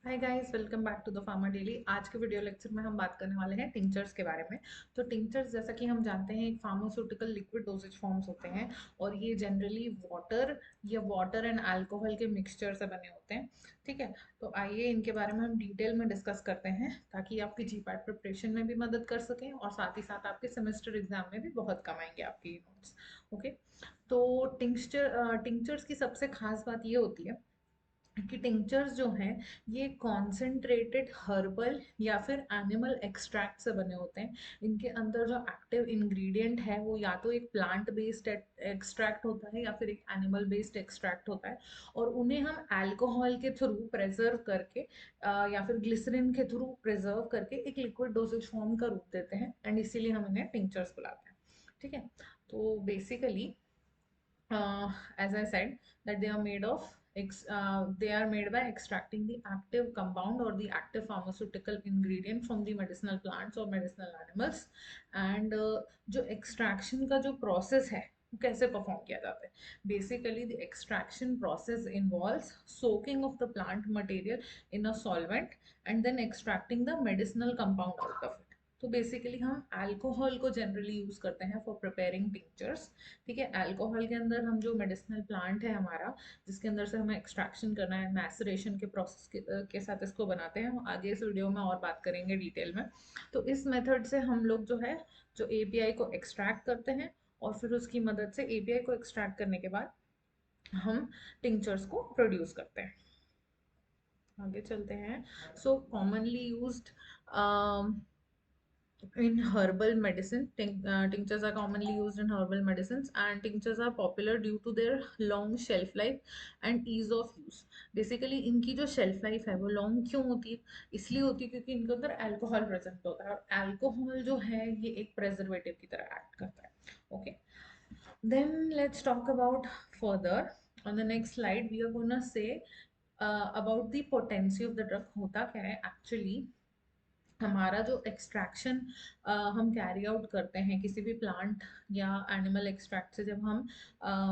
Hi guys, welcome back to the pharma daily. आज के video lecture में हम बात करने वाले हैं टिंचर्स के बारे में। तो टिंचर्स, जैसा कि हम जानते हैं, एक फार्मास्यूटिकल लिक्विड डोजेज फॉर्म्स होते हैं और ये जनरली वाटर या वाटर एंड अल्कोहल के मिक्सचर से बने होते हैं। ठीक है, तो आइए इनके बारे में हम डिटेल में डिस्कस करते हैं ताकि आपकी जीपैट प्रिपरेशन में भी मदद कर सकें और साथ ही साथ आपके सेमेस्टर एग्जाम में भी बहुत कम आएंगे आपके ये नोट्स। ओके, तो टिंचर्स की सबसे खास बात ये होती है कि टिंचर्स जो हैं ये कॉन्सेंट्रेटेड हर्बल या फिर एनिमल एक्सट्रैक्ट से बने होते हैं। इनके अंदर जो एक्टिव इंग्रेडिएंट है वो या तो एक प्लांट बेस्ड एक्सट्रैक्ट होता है या फिर एक एनिमल बेस्ड एक्सट्रैक्ट होता है, और उन्हें हम अल्कोहल के थ्रू प्रिजर्व करके या फिर ग्लिसरीन के थ्रू प्रिजर्व करके एक लिक्विड डोसेज फॉर्म का रूप देते हैं, एंड इसीलिए हम इन्हें टिंचर्स बुलाते हैं। ठीक है, तो basically as I said, that they are made by extracting the active compound or the active pharmaceutical ingredient from the medicinal plants or medicinal animals. And जो extraction का जो process है वो कैसे परफॉर्म किया जाता है? Basically the extraction process involves soaking of the plant material in a solvent and then extracting the medicinal compound out of it. तो बेसिकली हम अल्कोहल को जनरली यूज करते हैं फॉर प्रिपेयरिंग टिंचर्स। ठीक है, अल्कोहल के अंदर हम जो मेडिसिनल प्लांट है हमारा, जिसके अंदर से हमें एक्सट्रैक्शन करना है, मैसरेशन के प्रोसेस के साथ इसको बनाते हैं। हम आगे इस वीडियो में और बात करेंगे डिटेल में। तो इस मेथड से हम लोग जो है जो एपीआई को एक्सट्रैक्ट करते हैं, और फिर उसकी मदद से एपीआई को एक्सट्रैक्ट करने के बाद हम टिंचर्स को प्रोड्यूस करते हैं। आगे चलते हैं। So commonly used in herbal medicine. Tinctures are commonly used in herbal medicines, and tinctures are popular due to their long shelf life and ease of use. Basically इनकी जो shelf life है वो long क्यों होती है? इसलिए होती है क्योंकि इनके अंदर अल्कोहल प्रेजेंट होता है, और अल्कोहल जो है ये एक प्रेजर्वेटिव की तरह एक्ट करता है। Okay, then let's talk about further. On the next slide we are gonna say about the potency of the drug. होता क्या है एक्चुअली? हमारा जो एक्सट्रैक्शन हम कैरी आउट करते हैं किसी भी प्लांट या एनिमल एक्सट्रैक्ट से, जब हम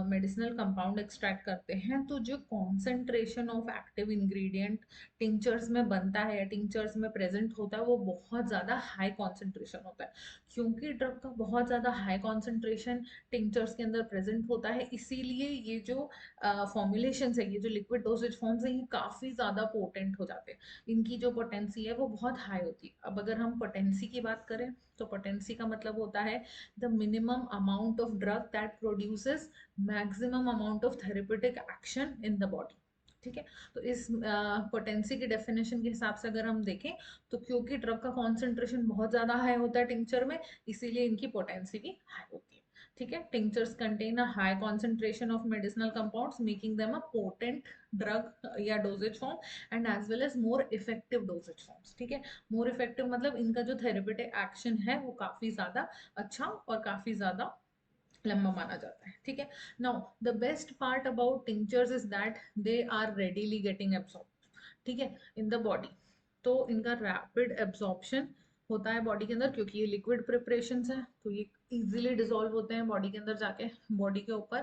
मेडिसिनल कंपाउंड एक्सट्रैक्ट करते हैं, तो जो concentration of active ingredient tinctures में बनता है या टिंचर्स में प्रेजेंट होता है वो बहुत ज़्यादा हाई कॉन्सेंट्रेशन होता है। क्योंकि ड्रग का बहुत ज़्यादा हाई कॉन्सेंट्रेशन टिंचर्स के अंदर प्रेजेंट होता है, इसीलिए ये जो फॉर्मुलेशन है, ये जो लिक्विड डोसेज फॉर्म्स है, ये काफ़ी ज़्यादा पोटेंट हो जाते हैं। इनकी जो पोटेंसी है वो बहुत हाई होती है। अब अगर हम पोटेंसी की बात करें तो पोटेंसी का मतलब होता है the minimum amount of drug that produces maximum amount of therapeutic action in the body. ठीक है, तो इस पोटेंसी की डेफिनेशन के हिसाब से अगर हम देखें तो क्योंकि ड्रग का कॉन्सेंट्रेशन बहुत ज़्यादा हाई होता है टिंचर में, इसीलिए इनकी पोटेंसी भी हाई होती है। ठीक है, tinctures contain a high concentration of medicinal compounds making them a potent drug या dosage form, and as well as more effective dosage forms. ठीक है, मोर इफेक्टिव मतलब इनका जो थेरेपेटिक एक्शन है वो काफी ज्यादा अच्छा और काफी ज्यादा लंबा माना जाता है। ठीक है, now the best part about tinctures is that they are readily getting absorb. ठीक है, इन द बॉडी। तो इनका रैपिड एब्जॉर्प्शन होता है बॉडी के अंदर, क्योंकि ये लिक्विड प्रिपरेशंस हैं तो ये इजीली डिसॉल्व होते हैं बॉडी के अंदर जाके, बॉडी के ऊपर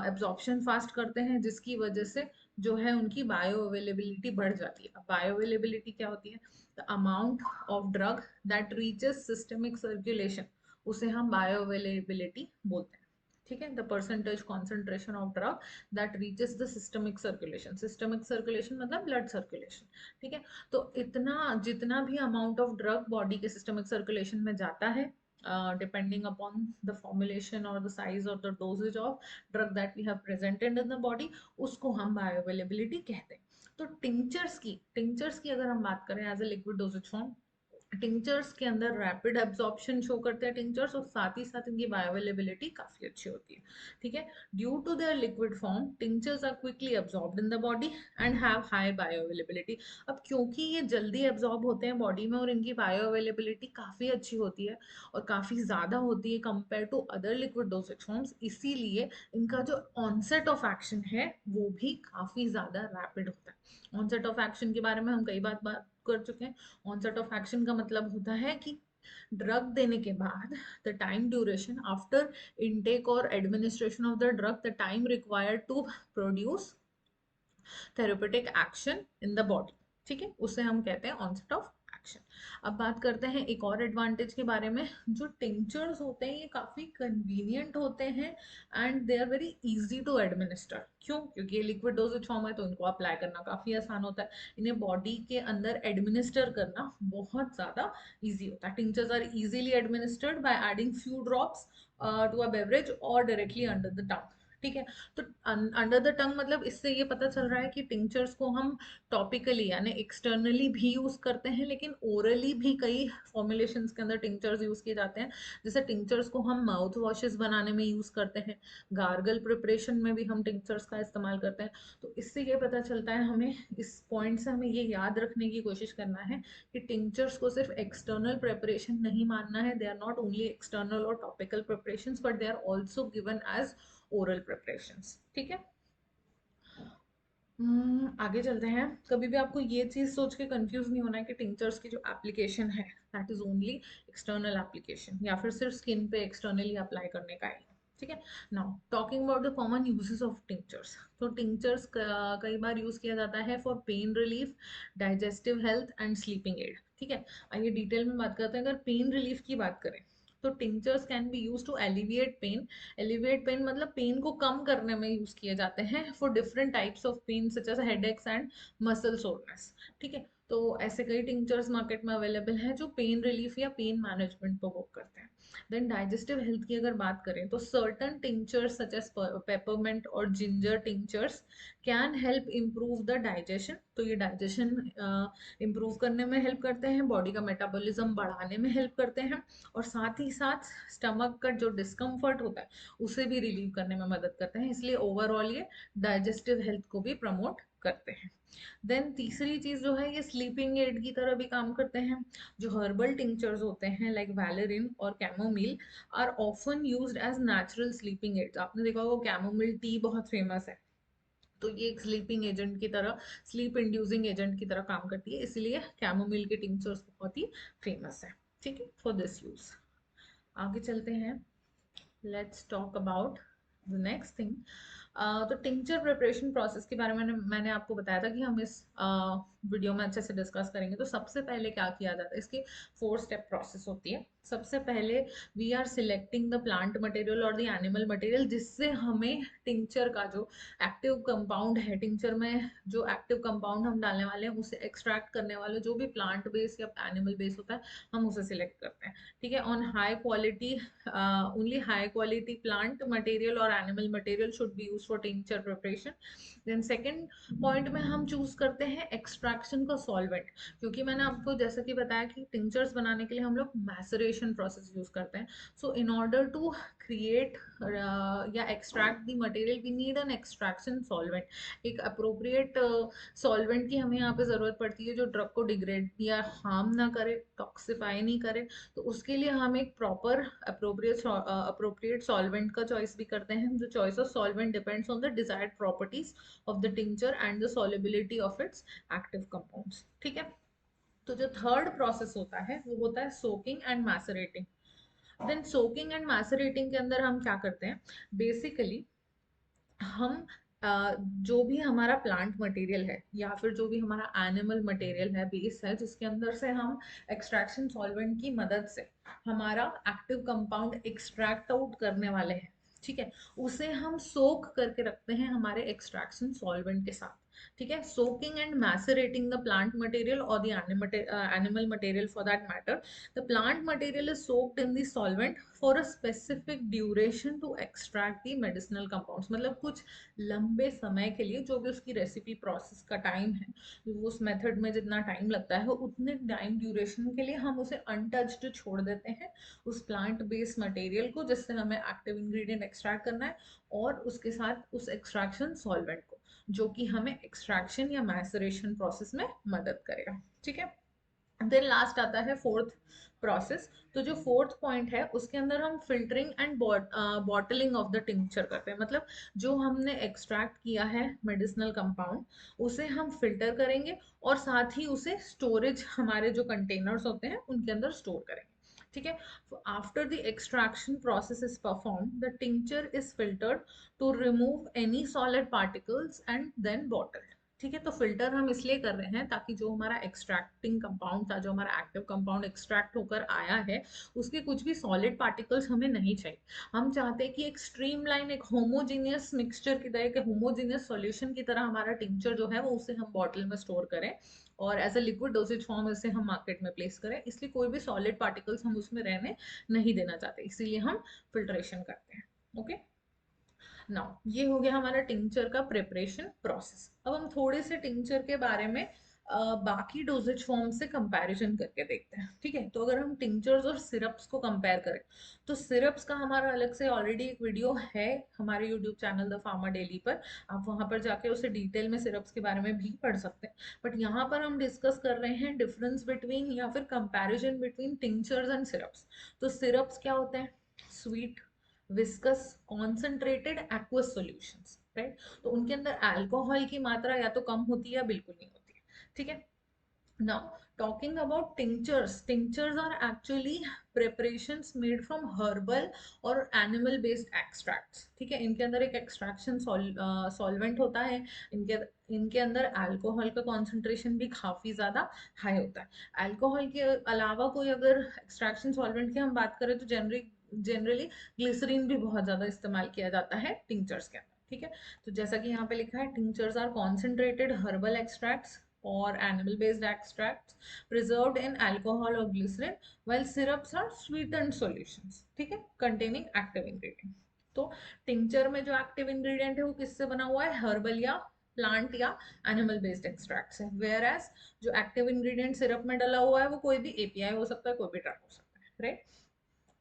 एब्जॉर्प्शन फास्ट करते हैं, जिसकी वजह से जो है उनकी बायो अवेलेबिलिटी बढ़ जाती है। अब बायो अवेलेबिलिटी क्या होती है? The amount of drug that reaches systemic circulation, उसे हम बायो अवेलेबिलिटी बोलते हैं। ठीक है, the percentage concentration of drug that reaches the systemic circulation. Systemic circulation मतलब ब्लड सर्कुलेशन। ठीक है, तो इतना जितना भी अमाउंट ऑफ ड्रग बॉडी के सिस्टमिक सर्कुलेशन में जाता है, depending upon the formulation or the size or the dosage of drug that we have presented in the body, उसको हम बायोअवेलेबिलिटी कहते हैं। तो टिंचर्स की अगर हम बात करें as a liquid dosage form, tinctures के अंदर रैपिड एब्जॉर्प्शन शो करते हैं टिंचर्स, और साथ ही साथ इनकी बायोअवेलेबिलिटी काफी अच्छी होती है। ठीक है, due to their liquid form tinctures are quickly absorbed in the body and have high bioavailability. अब क्योंकि ये जल्दी एब्जॉर्ब होते हैं बॉडी में और इनकी बायोअवेलेबिलिटी काफी अच्छी होती है और काफी ज्यादा होती है compare to other liquid dosage forms, इसीलिए इनका जो ऑनसेट ऑफ एक्शन है वो भी काफी ज्यादा रैपिड होता है। ऑनसेट ऑफ एक्शन के बारे में हम कई बात कर चुके हैं। ऑनसेट ऑफ एक्शन का मतलब होता है कि ड्रग देने के बाद the time duration after intake और administration of the drug, the time required to produce therapeutic action in the body. ठीक है, उसे हम कहते हैं ऑनसेट ऑफ एक्शन। अब बात करते हैं एक और एडवांटेज के बारे में। जो टिंचर्स होते हैं ये काफी कन्वीनियंट होते हैं and they are very easy to administer. क्यों? क्योंकि ये लिक्विड डोजेज फॉर्म है तो इनको अप्लाई करना काफी आसान होता है। इन्हें बॉडी के अंदर एडमिनिस्टर करना बहुत ज्यादा इजी होता है। Tinctures are easily administered by adding few drops to a beverage और डायरेक्टली अंडर द टंग। ठीक है, तो अंडर द टंग मतलब इससे ये पता चल रहा है कि टिंचर्स को हम टॉपिकली यानी एक्सटर्नली भी यूज करते हैं, लेकिन ओरली भी कई फॉर्मुलेशंस के अंदर टिंचर्स यूज किए जाते हैं। जैसे टिंचर्स को हम माउथ वॉशेस बनाने में यूज करते हैं, गार्गल प्रिपरेशन में भी हम टिंचर्स का इस्तेमाल करते हैं। तो इससे ये पता चलता है हमें, इस पॉइंट से हमें ये याद रखने की कोशिश करना है कि टिंचर्स को सिर्फ एक्सटर्नल प्रिपरेशन नहीं मानना है। They are not only external और topical preparations but they are also given as oral preparations. ठीक है, आगे चलते हैं। कभी भी आपको ये चीज सोच के कंफ्यूज नहीं होना है कि टिंचर्स की जो एप्लीकेशन है that is only external application या फिर सिर्फ स्किन पे एक्सटर्नली अप्लाई करने का है। ठीक है, now talking about the common uses of tinctures. तो टिंचर्स कई बार यूज किया जाता है for pain relief, digestive health and sleeping aid. ठीक है, आइए डिटेल में बात करते हैं। अगर पेन रिलीफ की बात करें तो tinctures can be use to alleviate pain. Alleviate pain मतलब पेन को कम करने में यूज किए जाते हैं for different types of pain such as headaches and muscle soreness. ठीक है, तो ऐसे कई टिंचर्स मार्केट में अवेलेबल हैं जो पेन रिलीफ या पेन मैनेजमेंट को वर्क करते हैं। देन डाइजेस्टिव हेल्थ की अगर बात करें तो certain tinctures such as peppermint और ginger tinctures can help improve the digestion. तो ये डाइजेशन इम्प्रूव करने में हेल्प करते हैं, बॉडी का मेटाबॉलिज्म बढ़ाने में हेल्प करते हैं और साथ ही साथ स्टमक का जो डिस्कम्फर्ट होता है उसे भी रिलीव करने में मदद करते हैं। इसलिए ओवरऑल ये डाइजेस्टिव हेल्थ को भी प्रमोट करते हैं। देन तीसरी चीज जो है ये स्लीपिंग एड की तरह भी काम करते हैं। जो हर्बल टिंचर्स होते हैं लाइक वैलेरिन और chamomile are often used as natural sleeping aids. आपने देखा होगा कैमोमिल टी बहुत फेमस है, तो ये एक स्लीपिंग एजेंट की तरह, स्लीप इंड्यूसिंग एजेंट की तरह काम करती है, इसलिए कैमोमिल के टिंचर्स बहुत ही फेमस है। ठीक है, फॉर दिस यूज। आगे चलते हैं, let's talk about the next thing. तो टिंचर प्रिपरेशन प्रोसेस के बारे में मैंने आपको बताया था कि हम इस वीडियो में अच्छे से डिस्कस करेंगे। तो सबसे पहले क्या किया जाता है, इसकी 4 स्टेप प्रोसेस होती है। सबसे पहले we are selecting the plant material और द एनिमल मटेरियल, जिससे हमें टिंचर का जो एक्टिव कंपाउंड है, टिंचर में जो एक्टिव कंपाउंड हम डालने वाले हैं उसे एक्सट्रैक्ट करने वाले जो भी प्लांट बेस या एनिमल बेस होता है हम उसे सिलेक्ट करते हैं। ठीक है, on high quality only high quality plant material or animal material should be used for tincture preparation. Then second point में हम चूज करते हैं एक्सट्रैक्शन का सॉल्वेंट, क्योंकि मैंने आपको जैसा कि बताया कि टिंचर्स बनाने के लिए हम लोग मैसरेशन प्रोसेस यूज करते हैं। So in order to create या extract the material we need an extraction solvent. एक अप्रोप्रिएट सॉल्वेंट की हमें यहाँ पे जरूरत पड़ती है जो ड्रग को डिग्रेड या हार्म ना करे, टॉक्सिफाई नहीं करे। तो उसके लिए हम एक प्रॉपर अप्रोप्रिएट सॉल्वेंट का चॉइस भी करते हैं। जो choice of solvent depends on the desired properties of the tincture and the solubility of its active compounds. ठीक है, तो जो थर्ड प्रोसेस होता है वो होता है soaking and macerating. Then soaking and macerating के अंदर हम क्या करते हैं, बेसिकली हम जो भी हमारा प्लांट मटेरियल है या फिर जो भी हमारा एनिमल मटेरियल है, बेस है, जिसके अंदर से हम एक्सट्रैक्शन सॉल्वेंट की मदद से हमारा एक्टिव कंपाउंड एक्सट्रैक्ट आउट करने वाले हैं, ठीक है, उसे हम सोक करके रखते हैं हमारे एक्सट्रैक्शन सॉल्वेंट के साथ। ठीक है, soaking and macerating the plant material और the animal material for that matter. The plant material is soaked in the solvent for a specific duration to extract the medicinal compounds। मतलब कुछ लंबे समय के लिए, जो भी उसकी रेसिपी प्रोसेस का टाइम है, उस मेथड में जितना टाइम लगता है उतने टाइम ड्यूरेशन के लिए हम उसे अनटच्ड छोड़ देते हैं उस प्लांट बेस्ड मटेरियल को जिससे हमें एक्टिव इंग्रेडिएंट एक्सट्रैक्ट करना है, और उसके साथ उस एक्सट्रैक्शन सॉल्वेंट को जो कि हमें एक्सट्रैक्शन या मैसरेशन प्रोसेस में मदद करेगा। ठीक है, देन लास्ट आता है फोर्थ प्रोसेस। तो जो फोर्थ पॉइंट है उसके अंदर हम filtering and bottling of the tincture करते हैं। मतलब जो हमने एक्सट्रैक्ट किया है मेडिसिनल कंपाउंड उसे हम फिल्टर करेंगे और साथ ही उसे स्टोरेज, हमारे जो कंटेनर्स होते हैं उनके अंदर स्टोर करेंगे। ठीक है, after the extraction process is perform the tincture is filtered to remove any solid particles and then bottled. ठीक है। तो फिल्टर हम इसलिए कर रहे हैं ताकि जो हमारा एक्सट्रैक्टिंग कंपाउंड था, जो हमारा एक्टिव कंपाउंड एक्सट्रैक्ट होकर आया है, उसके कुछ भी सॉलिड पार्टिकल्स हमें नहीं चाहिए। हम चाहते हैं कि एक स्ट्रीमलाइन, एक होमोजीनियस मिक्सचर की तरह, एक होमोजीनियस सॉल्यूशन की तरह हमारा टिंचर जो है वो उसे हम बॉटल में स्टोर करें और as a liquid dosage form इसे हम मार्केट में प्लेस करें। इसलिए कोई भी सॉलिड पार्टिकल्स हम उसमें रहने नहीं देना चाहते, इसीलिए हम फिल्ट्रेशन करते हैं। ओके, नाउ ये हो गया हमारा टिंचर का प्रिपरेशन प्रोसेस। अब हम थोड़े से टिंचर के बारे में बाकी डोजेज फॉर्म से कंपैरिजन करके देखते हैं। ठीक है, तो अगर हम टिंचर्स और सिरप्स को कंपेयर करें तो सिरप्स का हमारा अलग से ऑलरेडी एक वीडियो है हमारे YouTube channel the pharma daily पर, आप वहां पर जाके उसे डिटेल में सिरप्स के बारे में भी पढ़ सकते हैं। बट यहाँ पर हम डिस्कस कर रहे हैं डिफरेंस बिटवीन या फिर comparison between tinctures and syrups. तो सिरप्स क्या होते हैं? Sweet, viscous, concentrated aqueous solutions, right. तो उनके अंदर अल्कोहल की मात्रा या तो कम होती है या बिल्कुल नहीं होती है। ठीक है, now talking about tinctures, tinctures are actually preparations made from herbal और एनिमल बेस्ड एक्सट्रैक्ट्स। ठीक है, इनके अंदर एक एक्सट्रैक्शन सॉल्वेंट होता है, इनके इनके अंदर अल्कोहल का कॉन्सेंट्रेशन भी काफी ज्यादा हाई होता है। अल्कोहल के अलावा कोई अगर एक्सट्रैक्शन सॉल्वेंट की हम बात करें तो जनरली ग्लिसरीन भी बहुत ज्यादा इस्तेमाल किया जाता है टिंचर्स के अंदर। ठीक है, तो जैसा कि यहाँ पे लिखा है, tinctures are concentrated herbal extracts or animal based extracts preserved in alcohol or glycerin, while syrups are sweetened solutions, ठीक है, containing active ingredient। तो टिंचर में जो एक्टिव इंग्रेडिएंट है वो किससे बना हुआ है? हर्बल या प्लांट या एनिमल बेस्ड एक्सट्रैक्ट्स है। वेयर एज जो एक्टिव इंग्रेडिएंट सिरप में डला हुआ है वो कोई भी एपीआई हो सकता है, कोई भी ड्रग हो सकता है, right.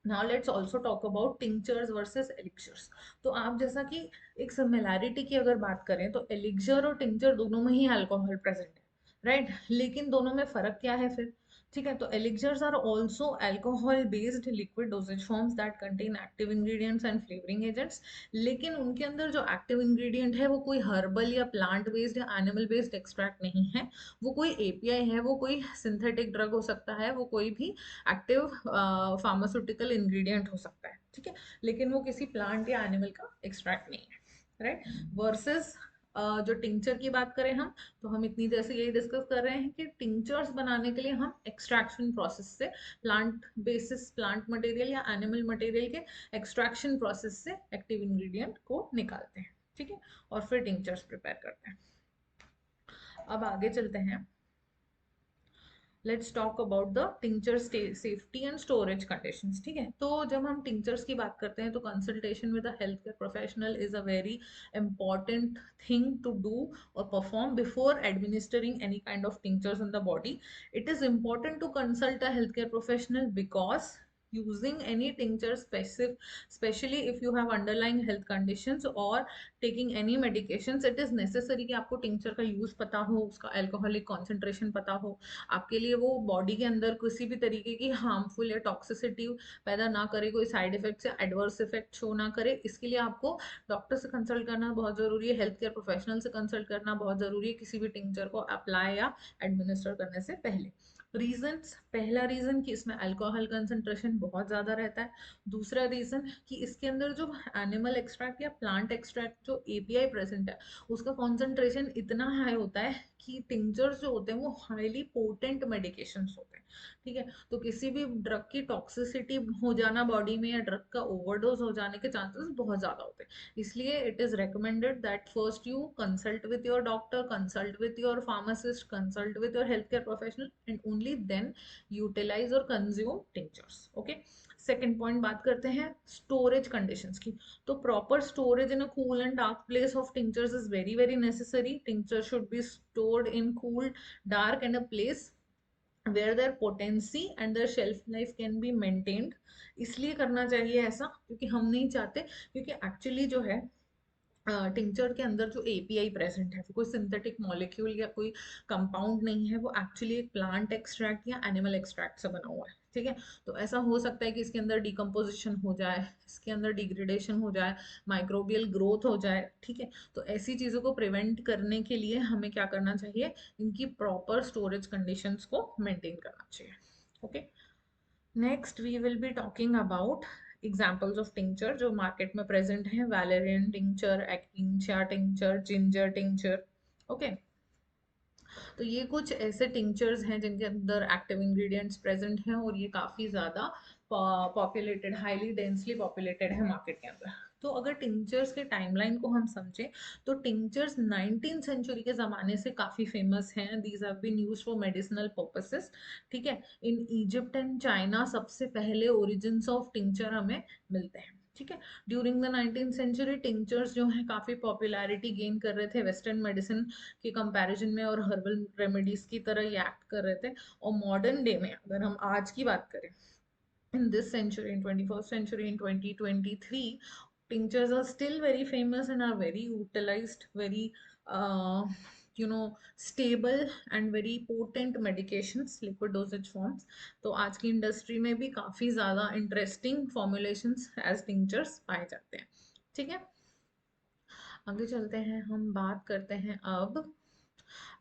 Now let's also talk about tinctures versus elixirs. तो आप जैसा कि एक सिमिलैरिटी की अगर बात करें तो एलिक्सर और टिंचर दोनों में ही अल्कोहल प्रेजेंट है, राइट। लेकिन दोनों में फर्क क्या है फिर? ठीक है, तो elixirs are also alcohol based liquid dosage forms that contain active ingredients and flavouring agents. लेकिन उनके अंदर जो एक्टिव इंग्रेडिएंट है वो कोई हर्बल या प्लांट बेस्ड या एनिमल बेस्ड एक्सट्रैक्ट नहीं है, वो कोई एपीआई है, वो कोई सिंथेटिक ड्रग हो सकता है, वो कोई भी एक्टिव फार्मास्यूटिकल इंग्रेडिएंट हो सकता है। ठीक है, लेकिन वो किसी प्लांट या एनिमल का एक्सट्रैक्ट नहीं है, राइट। वर्सेस जो टिंचर की बात करें हम, तो हम इतनी देर से यही डिस्कस कर रहे हैं कि टिंचर्स बनाने के लिए हम एक्सट्रैक्शन प्रोसेस से प्लांट बेसिस, प्लांट मटेरियल या एनिमल मटेरियल के एक्सट्रैक्शन प्रोसेस से एक्टिव इंग्रेडिएंट को निकालते हैं। ठीक है, और फिर टिंचर्स प्रिपेयर करते हैं। अब आगे चलते हैं, let's talk about the tincture safety and storage conditions. ठीक है, तो जब हम टिंचर्स की बात करते हैं तो consultation with a health care professional is a very important thing to do और perform before administering any kind of tinctures in the body. It is important to consult a healthcare professional because using any tincture especially if you have underlying health conditions or taking any medications, it is necessary कि आपको tincture का use पता हो, उसका alcoholic concentration पता हो, आपके लिए वो बॉडी के अंदर किसी भी तरीके की हार्मफुल या टॉक्सिसिटी पैदा ना करे, कोई साइड इफेक्ट या एडवर्स इफेक्ट शो ना करे। इसके लिए आपको डॉक्टर से कंसल्ट करना बहुत जरूरी है, हेल्थ केयर प्रोफेशनल से कंसल्ट करना बहुत जरूरी है किसी भी टिंचर को अप्लाई या एडमिनिस्टर करने से पहले। रीजंस, पहला रीजन कि इसमें अल्कोहल कंसंट्रेशन बहुत ज्यादा रहता है। दूसरा रीजन कि इसके अंदर जो एनिमल एक्सट्रैक्ट या प्लांट एक्सट्रैक्ट जो एपीआई प्रेजेंट है उसका कॉन्सेंट्रेशन इतना हाई होता है कि टिंचर्स जो होते हैं वो हाईली पोटेंट मेडिकेशंस होते हैं। ठीक है, तो किसी भी ड्रग की टॉक्सिसिटी हो जाना बॉडी में या ड्रग का ओवरडोज हो जाने के चांसेस बहुत ज्यादा होते हैं। इसलिए it is recommended that first you consult with your doctor, consult with your pharmacist, consult with your health care professional and only then utilise और consume tinctures. Okay, second point बात करते हैं स्टोरेज कंडीशंस की। तो proper storage in a cool and dark place of tinctures is very very necessary. Tincture should be stored in cool, dark and a place where their potency and their shelf life can be maintained. इसलिए करना चाहिए ऐसा क्योंकि हम नहीं चाहते, क्योंकि actually जो है टिंचर के अंदर जो एपीआई प्रेजेंट है वो कोई सिंथेटिक मॉलिक्यूल या कोई कंपाउंड नहीं है, वो एक्चुअली एक प्लांट एक्सट्रैक्ट या एनिमल एक्सट्रैक्ट से बना हुआ है। ठीक है, तो ऐसा हो सकता है कि इसके अंदर डिकम्पोजिशन हो जाए, इसके अंदर डिग्रेडेशन हो जाए, माइक्रोबियल ग्रोथ हो जाए। ठीक है, तो ऐसी चीजों को प्रिवेंट करने के लिए हमें क्या करना चाहिए? इनकी प्रॉपर स्टोरेज कंडीशंस को मेंटेन करना चाहिए। Okay, next we will be talking about examples of tincture जो मार्केट में प्रेजेंट हैं। Valerian tincture, echinacea tincture, ginger tincture. Okay, तो ये कुछ ऐसे टिंचर्स हैं जिनके अंदर एक्टिव इंग्रेडिएंट्स प्रेजेंट हैं और ये काफ़ी ज़्यादा पॉपुलेटेड, हाईली डेंसली पॉपुलेटेड है मार्केट के अंदर। तो अगर टिंचर्स के टाइमलाइन को हम समझें तो टिंचर्स 19th सेंचुरी के ज़माने से काफ़ी फेमस हैं। These have been used for medicinal purposes. ठीक है, इन इजिप्ट एंड चाइना सबसे पहले ओरिजिन्स ऑफ टिंचर हमें मिलते हैं। ठीक है, during the 19th century tinctures जो है काफ़ी पॉपुलैरिटी गेन कर रहे थे वेस्टर्न मेडिसिन के कंपैरिजन में और हर्बल रेमेडीज की तरह ये एक्ट कर रहे थे। और मॉडर्न डे में अगर हम आज की बात करें, in this century, in 21st century, in 2023, tinctures are still very famous and are very utilized, very uh, stable and very potent medications, liquid dosage forms. तो आज की इंडस्ट्री में भी काफ़ी ज़्यादा इंटरेस्टिंग फॉर्मुलेशंस एज टिंचर्स पाए जाते हैं। ठीक है, आगे चलते हैं, हम बात करते हैं अब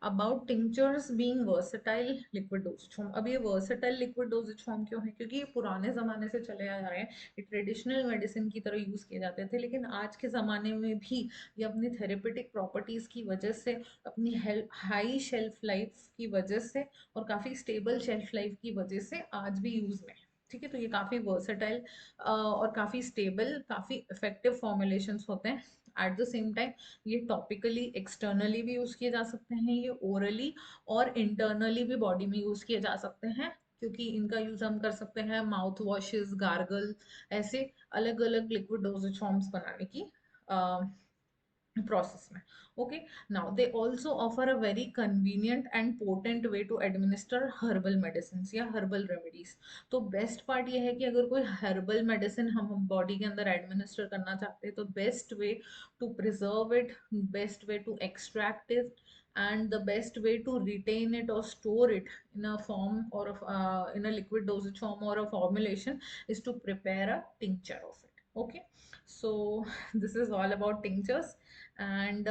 about tinctures being versatile liquid dosage form. अब ये वर्सेटाइल लिक्विड डोसेज फॉर्म क्यों है? क्योंकि ये पुराने ज़माने से चले आ रहे हैं, ये ट्रेडिशनल मेडिसिन की तरह यूज़ किए जाते थे, लेकिन आज के ज़माने में भी ये अपनी थेरेपेटिक प्रॉपर्टीज़ की वजह से, अपनी हाई शेल्फ लाइफ की वजह से और काफ़ी स्टेबल शेल्फ लाइफ की वजह से आज भी यूज़ में है। ठीक है, तो ये काफ़ी वर्सेटाइल और काफ़ी स्टेबल, काफ़ी इफेक्टिव फॉर्मुलेशंस होते हैं। एट द सेम टाइम ये टॉपिकली एक्सटर्नली भी यूज़ किए जा सकते हैं, ये ओरली और इंटरनली भी बॉडी में यूज़ किए जा सकते हैं, क्योंकि इनका यूज़ हम कर सकते हैं माउथ वॉशेस, गार्गल, ऐसे अलग अलग लिक्विड डोजेज फॉर्म्स बनाने की process में। okay, now they also offer a very convenient and potent way to administer herbal medicines या herbal remedies। तो बेस्ट पार्ट ये है कि अगर कोई herbal medicine हम बॉडी के अंदर एडमिनिस्टर करना चाहते हैं तो best way to preserve it, best way to extract it and the best way to retain it or store it in a form or in a liquid dosage form or a formulation is to prepare a tincture of it। okay, so this is all about tinctures। And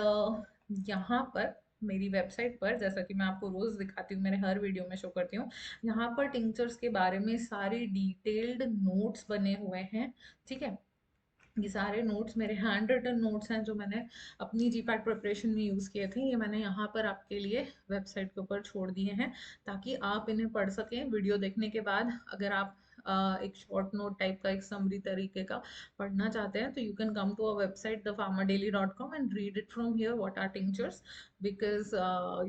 यहाँ पर मेरी website पर, जैसा कि मैं आपको रोज दिखाती हूँ, मेरे हर वीडियो में शो करती हूँ, यहाँ पर टिंचर्स के बारे में सारी डिटेल्ड नोट्स बने हुए हैं। ठीक है, ये सारे नोट्स मेरे हैंड रिटन नोट्स हैं जो मैंने अपनी जीपैट प्रिपरेशन में यूज़ किए थे। ये मैंने यहाँ पर आपके लिए वेबसाइट के ऊपर छोड़ दिए हैं ताकि आप इन्हें पढ़ सकें। वीडियो देखने के बाद अगर आप एक शॉर्ट नोट टाइप का, एक समरी तरीके का पढ़ना चाहते हैं तो you can come to our website thefarmerdaily.com and read it from here what are tinctures, because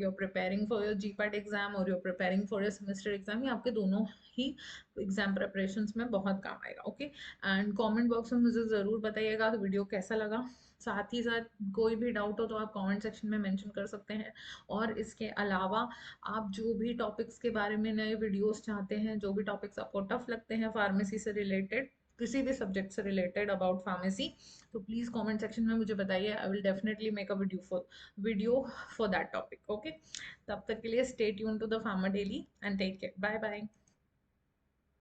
you're preparing for your GPAT exam or you're preparing for your semester exam। ये आपके दोनों ही एग्जाम प्रिपरेशंस में बहुत काम आएगा। Okay, and comment box में मुझे ज़रूर बताइएगा वीडियो कैसा लगा। साथ ही साथ कोई भी डाउट हो तो आप कमेंट सेक्शन में मेंशन कर सकते हैं। और इसके अलावा आप जो भी टॉपिक्स के बारे में नए वीडियोस चाहते हैं, जो भी टॉपिक्स आपको टफ लगते हैं फार्मेसी से रिलेटेड, किसी भी सब्जेक्ट से रिलेटेड अबाउट फार्मेसी, तो प्लीज़ कमेंट सेक्शन में मुझे बताइए। I will definitely make a video for that topic. Okay, तब तक के लिए stay tune to the farmer daily and take care. Bye bye.